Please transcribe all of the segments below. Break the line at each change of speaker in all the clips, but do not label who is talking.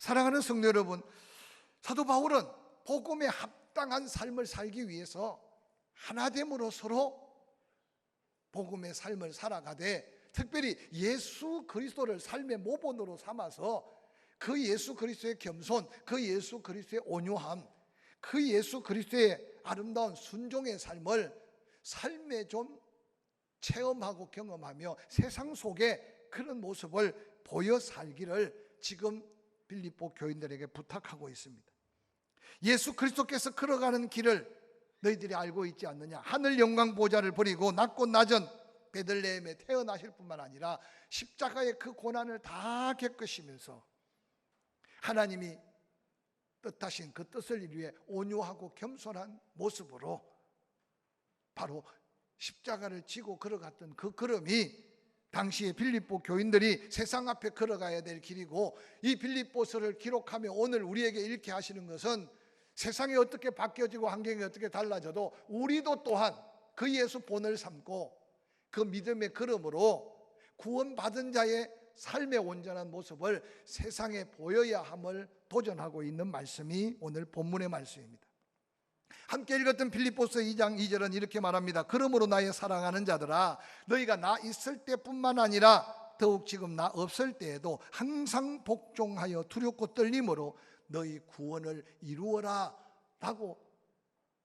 사랑하는 성도 여러분, 사도 바울은 복음에 합당한 삶을 살기 위해서 하나됨으로 서로 복음의 삶을 살아가되, 특별히 예수 그리스도를 삶의 모본으로 삼아서 그 예수 그리스도의 겸손, 그 예수 그리스도의 온유함, 그 예수 그리스도의 아름다운 순종의 삶을 삶에 좀 체험하고 경험하며 세상 속에 그런 모습을 보여 살기를 지금 빌립보 교인들에게 부탁하고 있습니다. 예수 그리스도께서 걸어가는 길을 너희들이 알고 있지 않느냐? 하늘 영광 보좌를 버리고 낮고 낮은 베들레헴에 태어나실 뿐만 아니라 십자가의 그 고난을 다 겪으시면서 하나님이 뜻하신 그 뜻을 이루기 위해 온유하고 겸손한 모습으로 바로 십자가를 지고 걸어갔던 그 걸음이 당시에 빌립보 교인들이 세상 앞에 걸어가야 될 길이고, 이 빌립보서를 기록하며 오늘 우리에게 이렇게 하시는 것은 세상이 어떻게 바뀌어지고 환경이 어떻게 달라져도 우리도 또한 그 예수 본을 삼고 그 믿음의 걸음으로 구원받은 자의 삶의 온전한 모습을 세상에 보여야 함을 도전하고 있는 말씀이 오늘 본문의 말씀입니다. 함께 읽었던 빌립보서 2장 2절은 이렇게 말합니다. 그러므로 나의 사랑하는 자들아, 너희가 나 있을 때뿐만 아니라 더욱 지금 나 없을 때에도 항상 복종하여 두렵고 떨림으로 너희 구원을 이루어라 라고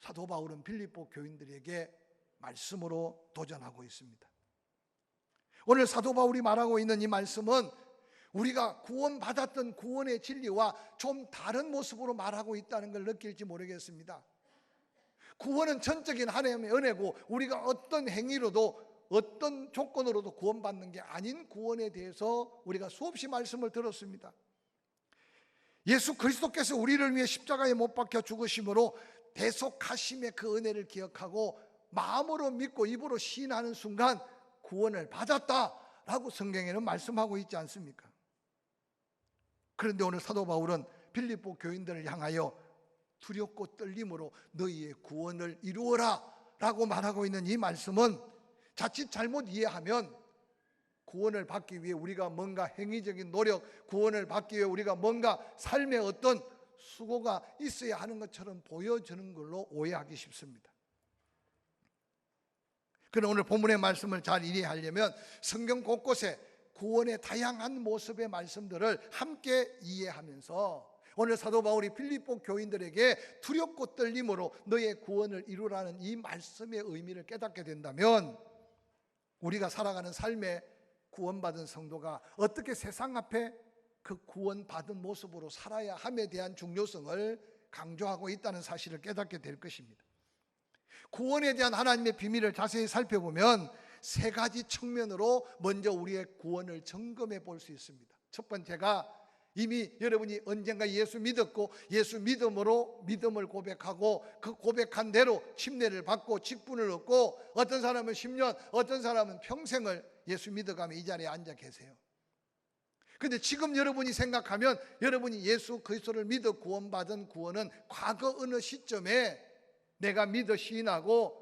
사도 바울은 빌립보 교인들에게 말씀으로 도전하고 있습니다. 오늘 사도 바울이 말하고 있는 이 말씀은 우리가 구원받았던 구원의 진리와 좀 다른 모습으로 말하고 있다는 걸 느낄지 모르겠습니다. 구원은 전적인 하나님의 은혜고 우리가 어떤 행위로도 어떤 조건으로도 구원받는 게 아닌 구원에 대해서 우리가 수없이 말씀을 들었습니다. 예수 그리스도께서 우리를 위해 십자가에 못 박혀 죽으심으로 대속하심의 그 은혜를 기억하고 마음으로 믿고 입으로 시인하는 순간 구원을 받았다라고 성경에는 말씀하고 있지 않습니까? 그런데 오늘 사도 바울은 빌립보 교인들을 향하여 두렵고 떨림으로 너희의 구원을 이루어라 라고 말하고 있는 이 말씀은 자칫 잘못 이해하면 구원을 받기 위해 우리가 뭔가 행위적인 노력, 구원을 받기 위해 우리가 뭔가 삶에 어떤 수고가 있어야 하는 것처럼 보여지는 걸로 오해하기 쉽습니다. 그러나 오늘 본문의 말씀을 잘 이해하려면 성경 곳곳에 구원의 다양한 모습의 말씀들을 함께 이해하면서 오늘 사도 바울이 빌립보 교인들에게 두렵고 떨림으로 너의 구원을 이루라는 이 말씀의 의미를 깨닫게 된다면 우리가 살아가는 삶에 구원받은 성도가 어떻게 세상 앞에 그 구원받은 모습으로 살아야 함에 대한 중요성을 강조하고 있다는 사실을 깨닫게 될 것입니다. 구원에 대한 하나님의 비밀을 자세히 살펴보면 세 가지 측면으로 먼저 우리의 구원을 점검해 볼 수 있습니다. 첫 번째가 이미 여러분이 언젠가 예수 믿었고 예수 믿음으로 믿음을 고백하고 그 고백한 대로 침례를 받고 직분을 얻고 어떤 사람은 10년, 어떤 사람은 평생을 예수 믿어가며 이 자리에 앉아 계세요. 그런데 지금 여러분이 생각하면 여러분이 예수 그리스도를 믿어 구원받은 구원은 과거 어느 시점에 내가 믿어 시인하고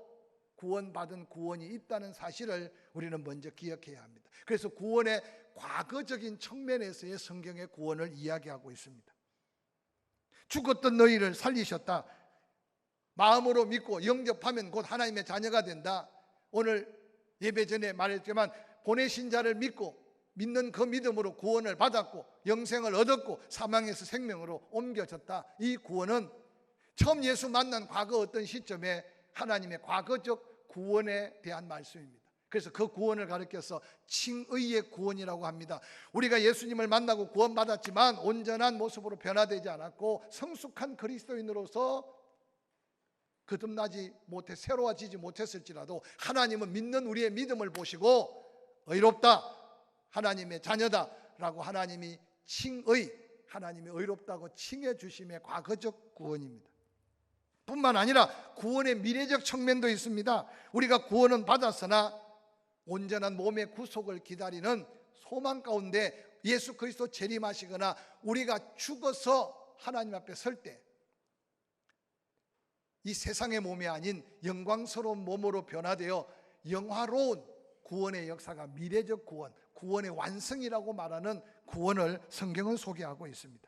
구원받은 구원이 있다는 사실을 우리는 먼저 기억해야 합니다. 그래서 구원의 과거적인 측면에서의 성경의 구원을 이야기하고 있습니다. 죽었던 너희를 살리셨다. 마음으로 믿고 영접하면 곧 하나님의 자녀가 된다. 오늘 예배 전에 말했지만 보내신 자를 믿고 믿는 그 믿음으로 구원을 받았고 영생을 얻었고 사망에서 생명으로 옮겨졌다. 이 구원은 처음 예수 만난 과거 어떤 시점에 하나님의 과거적 구원에 대한 말씀입니다. 그래서 그 구원을 가르쳐서 칭의의 구원이라고 합니다. 우리가 예수님을 만나고 구원받았지만 온전한 모습으로 변화되지 않았고 성숙한 그리스도인으로서 거듭나지 못해 새로워지지 못했을지라도 하나님은 믿는 우리의 믿음을 보시고 의롭다, 하나님의 자녀다 라고 하나님이 칭의, 하나님이 의롭다고 칭해 주심의 과거적 구원입니다. 뿐만 아니라 구원의 미래적 측면도 있습니다. 우리가 구원은 받았으나 온전한 몸의 구속을 기다리는 소망 가운데 예수 그리스도 재림하시거나 우리가 죽어서 하나님 앞에 설 때 이 세상의 몸이 아닌 영광스러운 몸으로 변화되어 영화로운 구원의 역사가 미래적 구원, 구원의 완성이라고 말하는 구원을 성경은 소개하고 있습니다.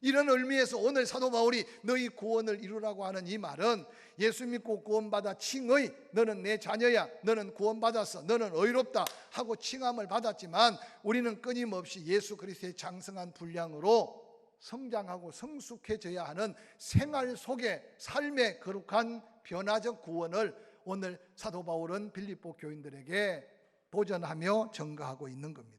이런 의미에서 오늘 사도 바울이 너희 구원을 이루라고 하는 이 말은 예수 믿고 구원받아 칭의, 너는 내 자녀야, 너는 구원받았어, 너는 의롭다 하고 칭함을 받았지만 우리는 끊임없이 예수 그리스도의 장성한 분량으로 성장하고 성숙해져야 하는 생활 속에 삶의 거룩한 변화적 구원을 오늘 사도 바울은 빌립보 교인들에게 도전하며 전가하고 있는 겁니다.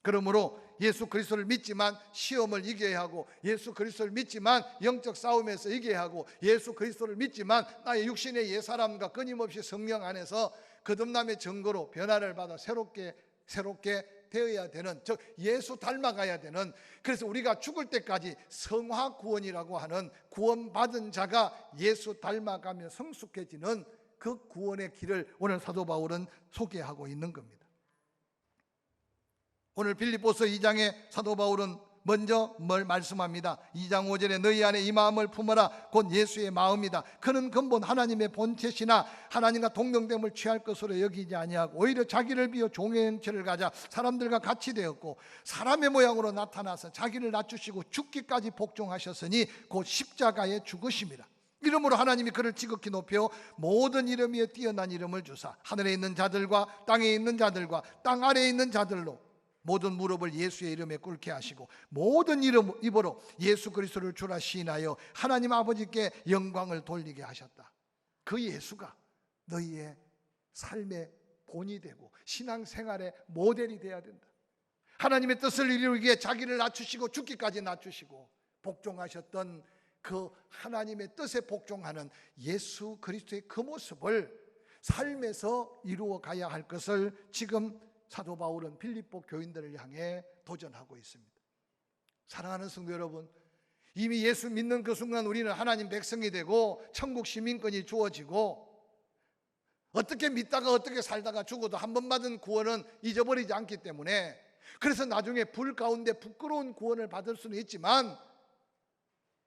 그러므로 예수 그리스도를 믿지만 시험을 이겨야 하고, 예수 그리스도를 믿지만 영적 싸움에서 이겨야 하고, 예수 그리스도를 믿지만 나의 육신의 옛사람과 끊임없이 성령 안에서 거듭남의 증거로 변화를 받아 새롭게 되어야 되는, 즉 예수 닮아가야 되는, 그래서 우리가 죽을 때까지 성화 구원이라고 하는 구원받은 자가 예수 닮아가며 성숙해지는 그 구원의 길을 오늘 사도 바울은 소개하고 있는 겁니다. 오늘 빌립보서 2장에 사도 바울은 먼저 뭘 말씀합니다. 2장 5절에 너희 안에 이 마음을 품어라 곧 예수의 마음이다. 그는 근본 하나님의 본체시나 하나님과 동등됨을 취할 것으로 여기지 아니하고 오히려 자기를 비워 종의 형체를 가져 사람들과 같이 되었고 사람의 모양으로 나타나서 자기를 낮추시고 죽기까지 복종하셨으니 곧 십자가에 죽으심이라. 이름으로 하나님이 그를 지극히 높여 모든 이름 위에 뛰어난 이름을 주사 하늘에 있는 자들과 땅에 있는 자들과 땅 아래에 있는 자들로 모든 무릎을 예수의 이름에 꿇게 하시고 모든 입으로 예수 그리스도를 주라 시인하여 하나님 아버지께 영광을 돌리게 하셨다. 그 예수가 너희의 삶의 본이 되고 신앙생활의 모델이 되어야 된다. 하나님의 뜻을 이루기 위해 자기를 낮추시고 죽기까지 낮추시고 복종하셨던 그 하나님의 뜻에 복종하는 예수 그리스도의 그 모습을 삶에서 이루어 가야 할 것을 지금 사도 바울은 빌립보 교인들을 향해 도전하고 있습니다. 사랑하는 성도 여러분, 이미 예수 믿는 그 순간 우리는 하나님 백성이 되고 천국 시민권이 주어지고 어떻게 믿다가 어떻게 살다가 죽어도 한 번 받은 구원은 잊어버리지 않기 때문에, 그래서 나중에 불 가운데 부끄러운 구원을 받을 수는 있지만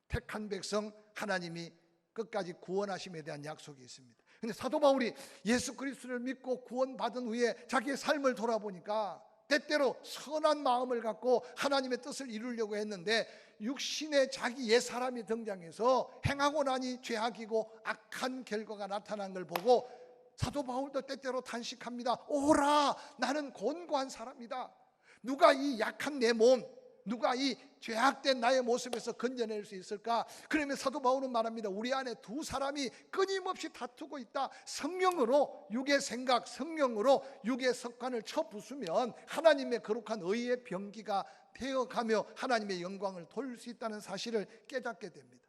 택한 백성 하나님이 끝까지 구원하심에 대한 약속이 있습니다. 근데 사도 바울이 예수 그리스도를 믿고 구원받은 후에 자기의 삶을 돌아보니까 때때로 선한 마음을 갖고 하나님의 뜻을 이루려고 했는데 육신의 자기 옛사람이 등장해서 행하고 나니 죄악이고 악한 결과가 나타난 걸 보고 사도 바울도 때때로 탄식합니다. 오라, 나는 곤고한 사람이다. 누가 이 약한 내 몸, 누가 이 죄악된 나의 모습에서 건져낼 수 있을까? 그러면 사도 바울은 말합니다. 우리 안에 두 사람이 끊임없이 다투고 있다. 성령으로 육의 생각, 성령으로 육의 습관을 쳐부수면 하나님의 거룩한 의의 병기가 되어가며 하나님의 영광을 돌릴 수 있다는 사실을 깨닫게 됩니다.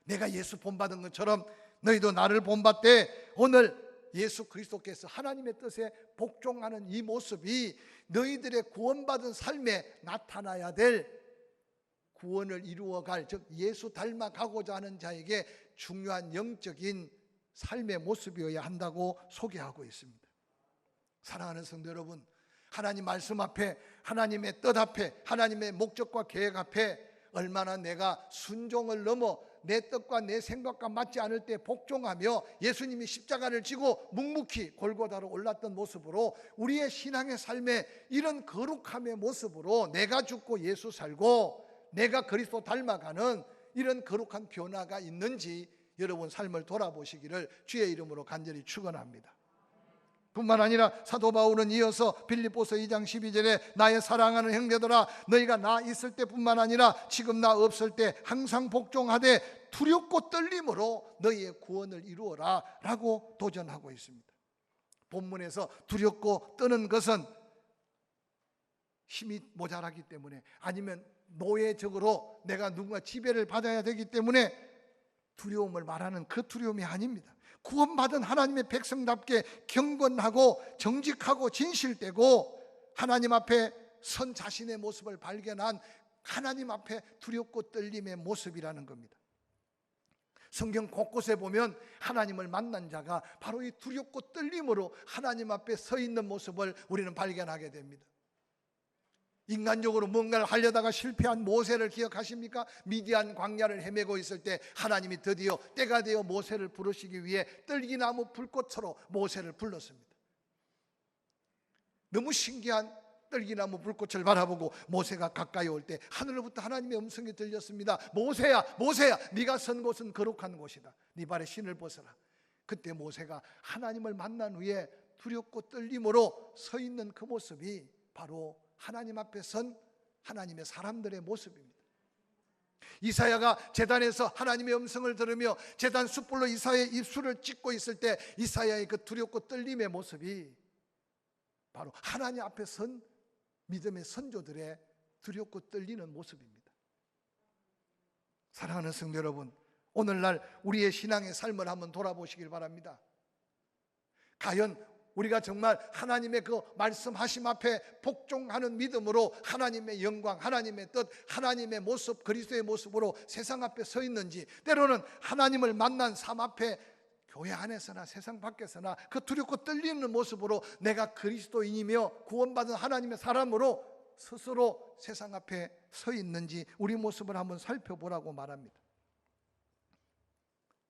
내가 예수 본받은 것처럼 너희도 나를 본받되 오늘 예수 그리스도께서 하나님의 뜻에 복종하는 이 모습이 너희들의 구원받은 삶에 나타나야 될 구원을 이루어갈, 즉 예수 닮아가고자 하는 자에게 중요한 영적인 삶의 모습이어야 한다고 소개하고 있습니다. 사랑하는 성도 여러분, 하나님 말씀 앞에, 하나님의 뜻 앞에, 하나님의 목적과 계획 앞에 얼마나 내가 순종을 넘어 내 뜻과 내 생각과 맞지 않을 때 복종하며 예수님이 십자가를 지고 묵묵히 골고다로 올랐던 모습으로 우리의 신앙의 삶에 이런 거룩함의 모습으로 내가 죽고 예수 살고 내가 그리스도 닮아가는 이런 거룩한 변화가 있는지 여러분 삶을 돌아보시기를 주의 이름으로 간절히 축원합니다. 뿐만 아니라 사도 바울은 이어서 빌립보서 2장 12절에 나의 사랑하는 형제들아 너희가 나 있을 때뿐만 아니라 지금 나 없을 때 항상 복종하되 두렵고 떨림으로 너희의 구원을 이루어라 라고 도전하고 있습니다. 본문에서 두렵고 떠는 것은 힘이 모자라기 때문에, 아니면 노예적으로 내가 누군가 지배를 받아야 되기 때문에 두려움을 말하는 그 두려움이 아닙니다. 구원받은 하나님의 백성답게 경건하고 정직하고 진실되고 하나님 앞에 선 자신의 모습을 발견한 하나님 앞에 두렵고 떨림의 모습이라는 겁니다. 성경 곳곳에 보면 하나님을 만난 자가 바로 이 두렵고 떨림으로 하나님 앞에 서 있는 모습을 우리는 발견하게 됩니다. 인간적으로 뭔가를 하려다가 실패한 모세를 기억하십니까? 미디안 광야를 헤매고 있을 때 하나님이 드디어 때가 되어 모세를 부르시기 위해 떨기나무 불꽃으로 모세를 불렀습니다. 너무 신기한 떨기나무 불꽃을 바라보고 모세가 가까이 올 때 하늘로부터 하나님의 음성이 들렸습니다. 모세야, 모세야, 네가 선 곳은 거룩한 곳이다. 네 발에 신을 벗어라. 그때 모세가 하나님을 만난 후에 두렵고 떨림으로 서 있는 그 모습이 바로 하나님 앞에 선 하나님의 사람들의 모습입니다. 이사야가 제단에서 하나님의 음성을 들으며 제단 숯불로 이사야의 입술을 찍고 있을 때 이사야의 그 두렵고 떨림의 모습이 바로 하나님 앞에 선 믿음의 선조들의 두렵고 떨리는 모습입니다. 사랑하는 성도 여러분, 오늘날 우리의 신앙의 삶을 한번 돌아보시길 바랍니다. 과연 우리가 정말 하나님의 그 말씀하심 앞에 복종하는 믿음으로 하나님의 영광, 하나님의 뜻, 하나님의 모습, 그리스도의 모습으로 세상 앞에 서 있는지, 때로는 하나님을 만난 삶 앞에 교회 안에서나 세상 밖에서나 그 두렵고 떨리는 모습으로 내가 그리스도인이며 구원받은 하나님의 사람으로 스스로 세상 앞에 서 있는지 우리 모습을 한번 살펴보라고 말합니다.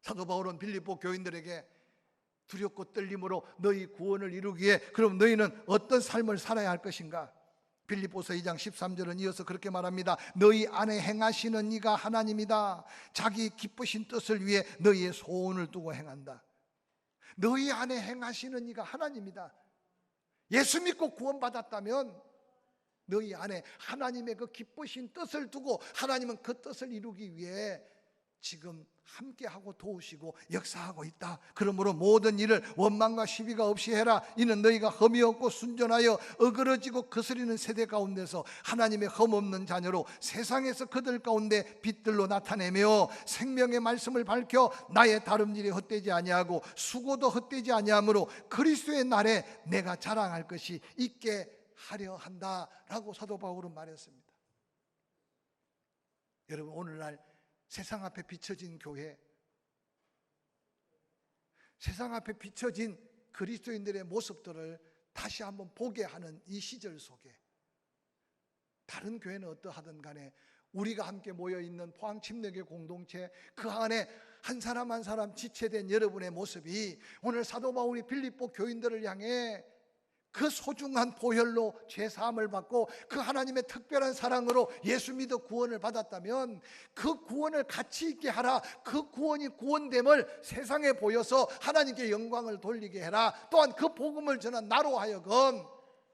사도 바울은 빌립보 교인들에게 두렵고 떨림으로 너희 구원을 이루기에 그럼 너희는 어떤 삶을 살아야 할 것인가? 빌립보서 2장 13절은 이어서 그렇게 말합니다. 너희 안에 행하시는 이가 하나님이다. 자기 기쁘신 뜻을 위해 너희의 소원을 두고 행한다. 너희 안에 행하시는 이가 하나님이다. 예수 믿고 구원받았다면 너희 안에 하나님의 그 기쁘신 뜻을 두고 하나님은 그 뜻을 이루기 위해 지금 함께하고 도우시고 역사하고 있다. 그러므로 모든 일을 원망과 시비가 없이 해라. 이는 너희가 흠이 없고 순전하여 어그러지고 거스리는 세대 가운데서 하나님의 흠없는 자녀로 세상에서 그들 가운데 빛들로 나타내며 생명의 말씀을 밝혀 나의 다름질이 헛되지 아니하고 수고도 헛되지 아니하므로 그리스도의 날에 내가 자랑할 것이 있게 하려 한다라고 사도 바울은 말했습니다. 여러분, 오늘날 세상 앞에 비춰진 교회, 세상 앞에 비춰진 그리스도인들의 모습들을 다시 한번 보게 하는 이 시절 속에 다른 교회는 어떠하든 간에 우리가 함께 모여있는 포항침례교회 공동체, 그 안에 한 사람 한 사람 지체된 여러분의 모습이 오늘 사도 바울이 빌립보 교인들을 향해 그 소중한 보혈로 죄사함을 받고 그 하나님의 특별한 사랑으로 예수 믿어 구원을 받았다면 그 구원을 가치 있게 하라. 그 구원이 구원됨을 세상에 보여서 하나님께 영광을 돌리게 해라. 또한 그 복음을 전한 나로 하여금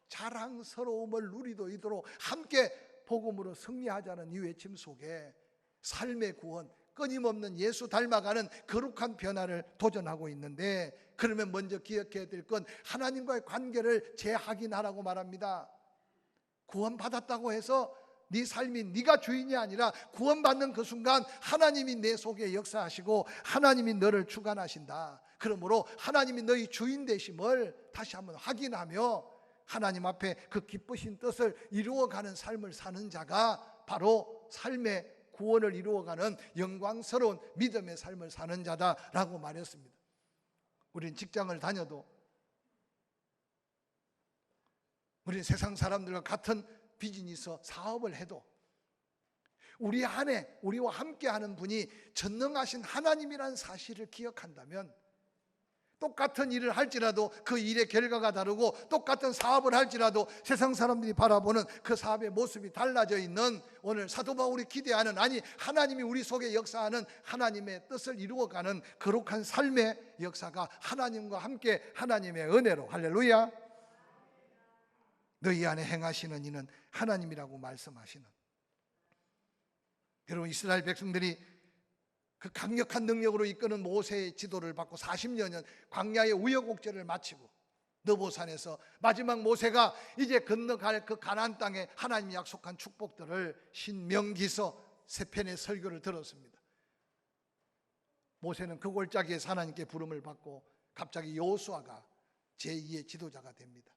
자랑스러움을 누리도록 함께 복음으로 승리하자는 이 외침 속에 삶의 구원, 끊임없는 예수 닮아가는 거룩한 변화를 도전하고 있는데, 그러면 먼저 기억해야 될 건 하나님과의 관계를 재확인하라고 말합니다. 구원받았다고 해서 네 삶이 네가 주인이 아니라 구원받는 그 순간 하나님이 내 속에 역사하시고 하나님이 너를 주관하신다. 그러므로 하나님이 너희 주인 되심을 다시 한번 확인하며 하나님 앞에 그 기쁘신 뜻을 이루어가는 삶을 사는 자가 바로 삶의 구원을 이루어가는 영광스러운 믿음의 삶을 사는 자다라고 말했습니다. 우리는 직장을 다녀도, 우리는 세상 사람들과 같은 비즈니스 사업을 해도 우리 안에 우리와 함께하는 분이 전능하신 하나님이라는 사실을 기억한다면, 똑같은 일을 할지라도 그 일의 결과가 다르고 똑같은 사업을 할지라도 세상 사람들이 바라보는 그 사업의 모습이 달라져 있는 오늘 사도 바울이 기대하는, 아니 하나님이 우리 속에 역사하는 하나님의 뜻을 이루어가는 거룩한 삶의 역사가 하나님과 함께 하나님의 은혜로, 할렐루야, 너희 안에 행하시는 이는 하나님이라고 말씀하시는, 여러분, 이스라엘 백성들이 그 강력한 능력으로 이끄는 모세의 지도를 받고 40년은 광야의 우여곡절을 마치고 느보산에서 마지막 모세가 이제 건너갈 그 가나안 땅에 하나님이 약속한 축복들을 신명기서 세 편의 설교를 들었습니다. 모세는 그 골짜기에서 하나님께 부름을 받고 갑자기 여호수아가 제2의 지도자가 됩니다.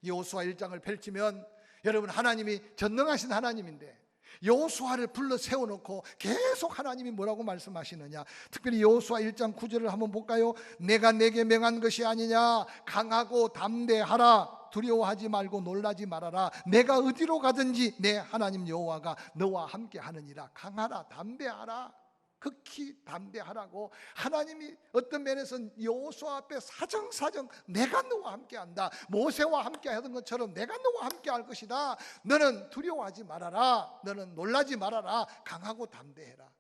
여호수아 1장을 펼치면 여러분, 하나님이 전능하신 하나님인데 여호수아를 불러 세워놓고 계속 하나님이 뭐라고 말씀하시느냐, 특별히 여호수아 1장 9절을 한번 볼까요? 내가 내게 명한 것이 아니냐, 강하고 담대하라, 두려워하지 말고 놀라지 말아라, 내가 어디로 가든지 내 하나님 여호와가 너와 함께 하느니라. 강하라, 담대하라. 극히 담대하라고. 하나님이 어떤 면에서는 여호수아 앞에 사정사정 내가 너와 함께한다, 모세와 함께 하던 것처럼 내가 너와 함께할 것이다. 너는 두려워하지 말아라, 너는 놀라지 말아라, 강하고 담대해라.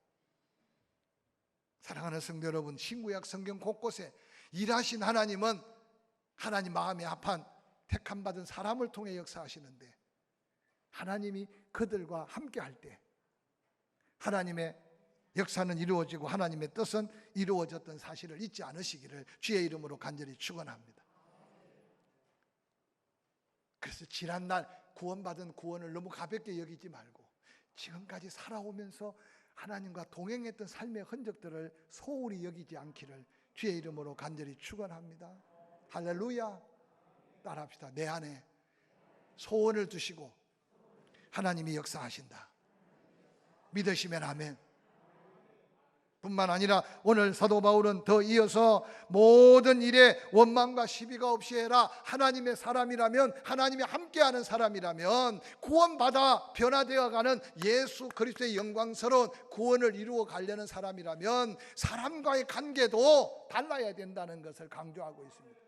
사랑하는 성도 여러분, 신구약 성경 곳곳에 일하신 하나님은 하나님 마음에 합한 택함 받은 사람을 통해 역사하시는데, 하나님이 그들과 함께할 때 하나님의 역사는 이루어지고 하나님의 뜻은 이루어졌던 사실을 잊지 않으시기를 주의 이름으로 간절히 축원합니다. 그래서 지난날 구원받은 구원을 너무 가볍게 여기지 말고 지금까지 살아오면서 하나님과 동행했던 삶의 흔적들을 소홀히 여기지 않기를 주의 이름으로 간절히 축원합니다. 할렐루야. 따라합시다. 내 안에 소원을 두시고 하나님이 역사하신다. 믿으시면 아멘. 뿐만 아니라 오늘 사도 바울은 더 이어서 모든 일에 원망과 시비가 없이 해라. 하나님의 사람이라면, 하나님이 함께하는 사람이라면, 구원받아 변화되어가는 예수 그리스도의 영광스러운 구원을 이루어 가려는 사람이라면 사람과의 관계도 달라야 된다는 것을 강조하고 있습니다.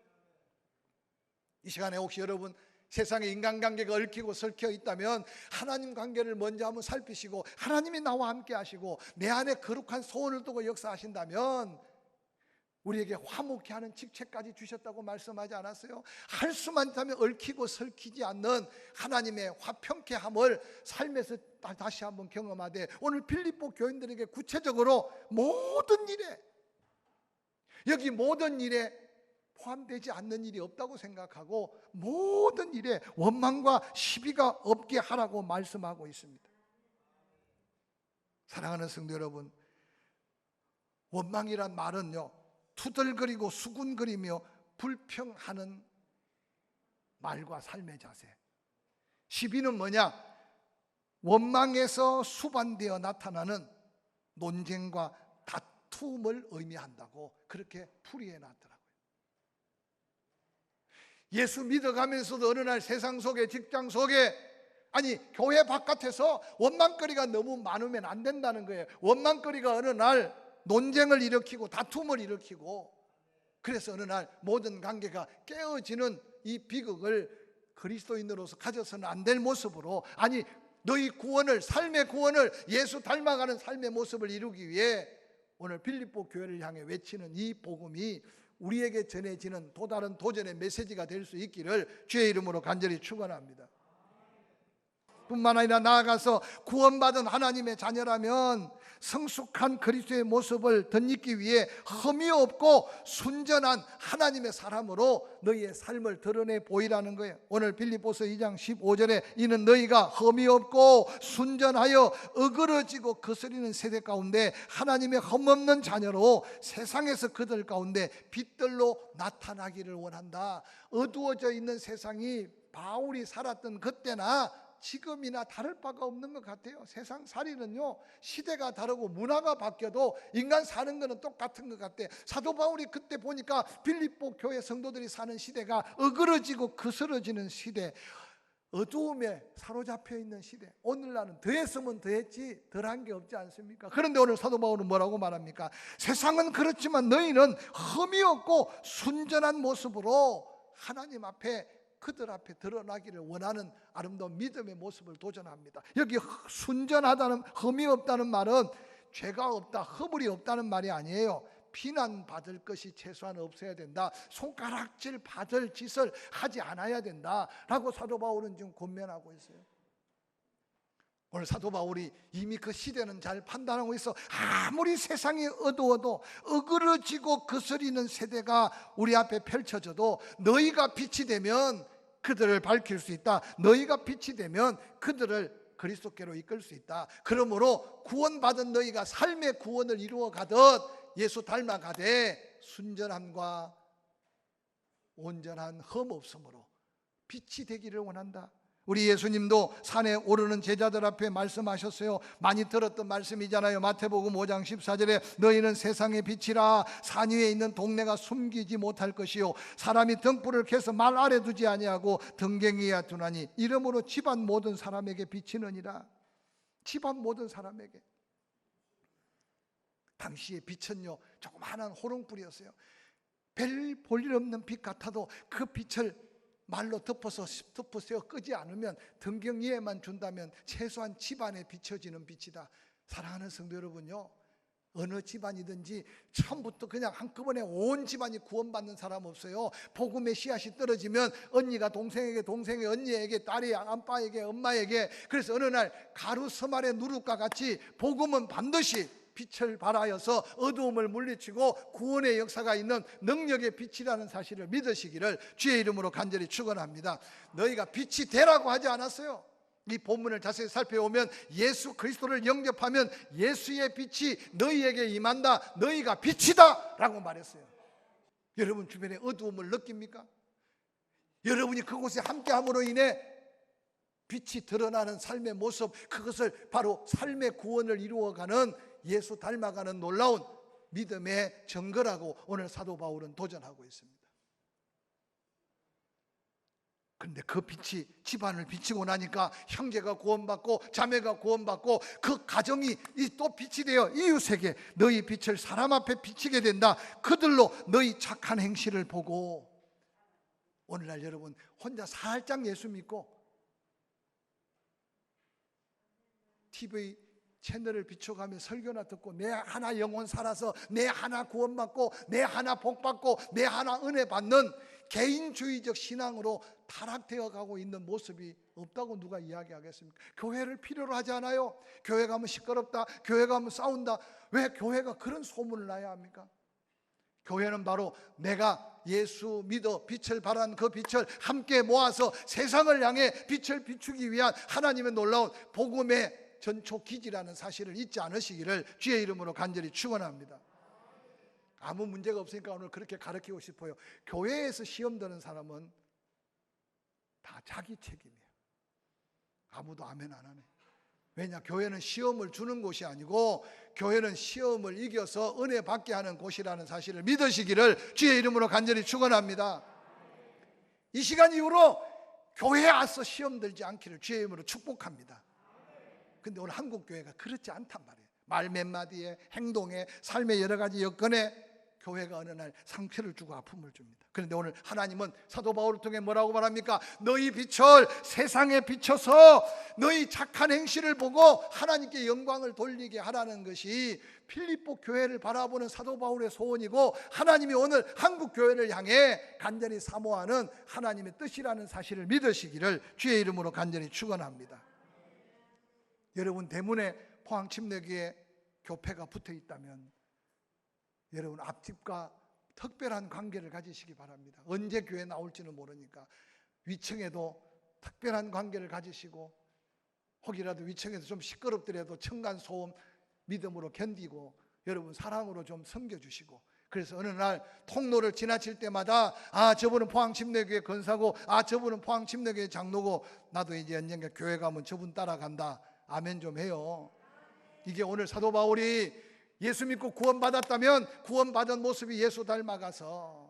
이 시간에 혹시 여러분 세상의 인간관계가 얽히고 설켜 있다면 하나님 관계를 먼저 한번 살피시고, 하나님이 나와 함께 하시고 내 안에 거룩한 소원을 두고 역사하신다면 우리에게 화목케 하는 직책까지 주셨다고 말씀하지 않았어요? 할 수만 있다면 얽히고 설키지 않는 하나님의 화평케 함을 삶에서 다시 한번 경험하되, 오늘 빌립보 교인들에게 구체적으로 모든 일에, 여기 모든 일에 포함되지 않는 일이 없다고 생각하고 모든 일에 원망과 시비가 없게 하라고 말씀하고 있습니다. 사랑하는 성도 여러분, 원망이란 말은요, 투덜거리고 수군거리며 불평하는 말과 삶의 자세. 시비는 뭐냐? 원망에서 수반되어 나타나는 논쟁과 다툼을 의미한다고 그렇게 풀이해 놨더라고요. 예수 믿어가면서도 어느 날 세상 속에, 직장 속에, 아니 교회 바깥에서 원망거리가 너무 많으면 안 된다는 거예요. 원망거리가 어느 날 논쟁을 일으키고 다툼을 일으키고, 그래서 어느 날 모든 관계가 깨어지는 이 비극을 그리스도인으로서 가져서는 안 될 모습으로, 아니 너희 구원을, 삶의 구원을, 예수 닮아가는 삶의 모습을 이루기 위해 오늘 빌립보 교회를 향해 외치는 이 복음이 우리에게 전해지는 또 다른 도전의 메시지가 될 수 있기를 주의 이름으로 간절히 축원합니다. 뿐만 아니라 나아가서 구원받은 하나님의 자녀라면 성숙한 그리스도의 모습을 덧입기 위해 흠이 없고 순전한 하나님의 사람으로 너희의 삶을 드러내 보이라는 거예요. 오늘 빌립보서 2장 15절에 이는 너희가 흠이 없고 순전하여 어그러지고 거스리는 세대 가운데 하나님의 흠없는 자녀로 세상에서 그들 가운데 빛들로 나타나기를 원한다. 어두워져 있는 세상이 바울이 살았던 그때나 지금이나 다를 바가 없는 것 같아요. 세상 살이는요, 시대가 다르고 문화가 바뀌어도 인간 사는 거는 똑같은 것 같아. 사도 바울이 그때 보니까 빌립보 교회 성도들이 사는 시대가 어그러지고 거스러지는 시대, 어두움에 사로잡혀 있는 시대. 오늘날은 더했으면 더했지 덜한 게 없지 않습니까? 그런데 오늘 사도 바울은 뭐라고 말합니까? 세상은 그렇지만 너희는 흠이 없고 순전한 모습으로 하나님 앞에, 그들 앞에 드러나기를 원하는 아름다운 믿음의 모습을 도전합니다. 여기 순전하다는, 흠이 없다는 말은 죄가 없다, 허물이 없다는 말이 아니에요. 비난받을 것이 최소한 없어야 된다, 손가락질 받을 짓을 하지 않아야 된다 라고 사도 바울은 지금 권면하고 있어요. 오늘 사도 바울이 이미 그 시대는 잘 판단하고 있어. 아무리 세상이 어두워도 어그러지고 거스리는 세대가 우리 앞에 펼쳐져도 너희가 빛이 되면 그들을 밝힐 수 있다. 너희가 빛이 되면 그들을 그리스도께로 이끌 수 있다. 그러므로 구원받은 너희가 삶의 구원을 이루어 가듯 예수 닮아가되 순전함과 온전한 흠 없음으로 빛이 되기를 원한다. 우리 예수님도 산에 오르는 제자들 앞에 말씀하셨어요. 많이 들었던 말씀이잖아요. 마태복음 5장 14절에 너희는 세상의 빛이라. 산 위에 있는 동네가 숨기지 못할 것이요 사람이 등불을 켜서 말 아래 두지 아니하고 등갱이에 두나니 이러므로 집안 모든 사람에게 비치느니라. 집안 모든 사람에게. 당시의 빛은요 조그마한 호롱불이었어요. 별 볼 일 없는 빛 같아도 그 빛을 말로 덮어서 끄지 않으면 등경이에만 준다면 최소한 집안에 비춰지는 빛이다. 사랑하는 성도 여러분요, 어느 집안이든지 처음부터 그냥 한꺼번에 온 집안이 구원받는 사람 없어요. 복음의 씨앗이 떨어지면 언니가 동생에게, 동생이 언니에게, 딸이 아빠에게, 엄마에게. 그래서 어느 날 가루 서말의 누룩과 같이 복음은 반드시 빛을 발하여서 어두움을 물리치고 구원의 역사가 있는 능력의 빛이라는 사실을 믿으시기를 주의 이름으로 간절히 축원합니다. 너희가 빛이 되라고 하지 않았어요. 이 본문을 자세히 살펴보면 예수 그리스도를 영접하면 예수의 빛이 너희에게 임한다. 너희가 빛이다 라고 말했어요. 여러분 주변에 어두움을 느낍니까? 여러분이 그곳에 함께함으로 인해 빛이 드러나는 삶의 모습, 그것을 바로 삶의 구원을 이루어가는, 예수 닮아가는 놀라운 믿음의 증거라고 오늘 사도 바울은 도전하고 있습니다. 그런데 그 빛이 집안을 비치고 나니까 형제가 구원받고 자매가 구원받고 그 가정이 또 빛이 되어 이웃에게 너희 빛을 사람 앞에 비치게 된다. 그들로 너희 착한 행실을 보고. 오늘날 여러분 혼자 살짝 예수 믿고 TV 채널을 비춰가며 설교나 듣고 내 하나 영혼 살아서 내 하나 구원받고 내 하나 복받고 내 하나 은혜 받는 개인주의적 신앙으로 타락되어 가고 있는 모습이 없다고 누가 이야기하겠습니까? 교회를 필요로 하지 않아요. 교회 가면 시끄럽다, 교회 가면 싸운다. 왜 교회가 그런 소문을 나야 합니까? 교회는 바로 내가 예수 믿어 빛을 발한 그 빛을 함께 모아서 세상을 향해 빛을 비추기 위한 하나님의 놀라운 복음의 전초기지라는 사실을 잊지 않으시기를 주의 이름으로 간절히 축원합니다. 아무 문제가 없으니까 오늘 그렇게 가르치고 싶어요. 교회에서 시험 드는 사람은 다 자기 책임이에요. 아무도 아멘 안 하네. 왜냐? 교회는 시험을 주는 곳이 아니고 교회는 시험을 이겨서 은혜 받게 하는 곳이라는 사실을 믿으시기를 주의 이름으로 간절히 축원합니다. 이 시간 이후로 교회에 와서 시험 들지 않기를 주의 이름으로 축복합니다. 근데 오늘 한국 교회가 그렇지 않단 말이에요. 말 몇 마디에, 행동에, 삶의 여러 가지 여건에 교회가 어느 날 상처를 주고 아픔을 줍니다. 그런데 오늘 하나님은 사도 바울을 통해 뭐라고 말합니까? 너희 빛을 세상에 비춰서 너희 착한 행실을 보고 하나님께 영광을 돌리게 하라는 것이 필리포 교회를 바라보는 사도 바울의 소원이고, 하나님이 오늘 한국 교회를 향해 간절히 사모하는 하나님의 뜻이라는 사실을 믿으시기를 주의 이름으로 간절히 축원합니다. 여러분 대문에 포항침례교회 교패가 붙어 있다면 여러분 앞집과 특별한 관계를 가지시기 바랍니다. 언제 교회 나올지는 모르니까 위층에도 특별한 관계를 가지시고, 혹이라도 위층에서 좀 시끄럽더라도 층간소음 믿음으로 견디고 여러분 사랑으로 좀 섬겨주시고, 그래서 어느 날 통로를 지나칠 때마다 아 저분은 포항침례교회 권사고 아 저분은 포항침례교회 장로고 나도 이제 언젠가 교회 가면 저분 따라간다. 아멘 좀 해요. 이게 오늘 사도 바울이 예수 믿고 구원받았다면 구원받은 모습이 예수 닮아가서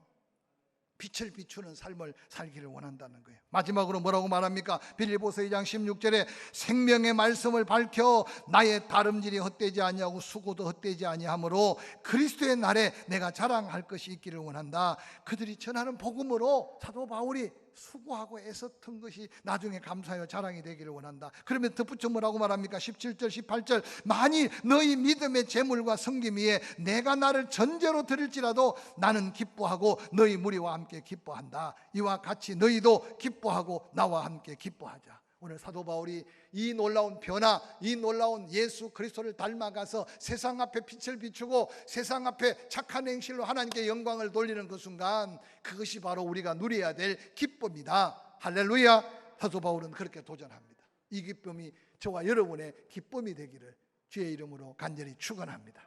빛을 비추는 삶을 살기를 원한다는 거예요. 마지막으로 뭐라고 말합니까? 빌립보서 2장 16절에 생명의 말씀을 밝혀 나의 다름질이 헛되지 아니하고 수고도 헛되지 아니하므로 그리스도의 날에 내가 자랑할 것이 있기를 원한다. 그들이 전하는 복음으로 사도 바울이 수고하고 애썼던 것이 나중에 감사하여 자랑이 되기를 원한다. 그러면 덧붙여 뭐라고 말합니까? 17절 18절 만일 너희 믿음의 재물과 섬김 위에 내가 나를 전제로 드릴지라도 나는 기뻐하고 너희 무리와 함께 기뻐한다. 이와 같이 너희도 기뻐하고 나와 함께 기뻐하자. 오늘 사도 바울이 이 놀라운 변화, 이 놀라운 예수 그리스도를 닮아가서 세상 앞에 빛을 비추고 세상 앞에 착한 행실로 하나님께 영광을 돌리는 그 순간, 그것이 바로 우리가 누려야 될 기쁨이다. 할렐루야. 사도 바울은 그렇게 도전합니다. 이 기쁨이 저와 여러분의 기쁨이 되기를 주의 이름으로 간절히 축원합니다.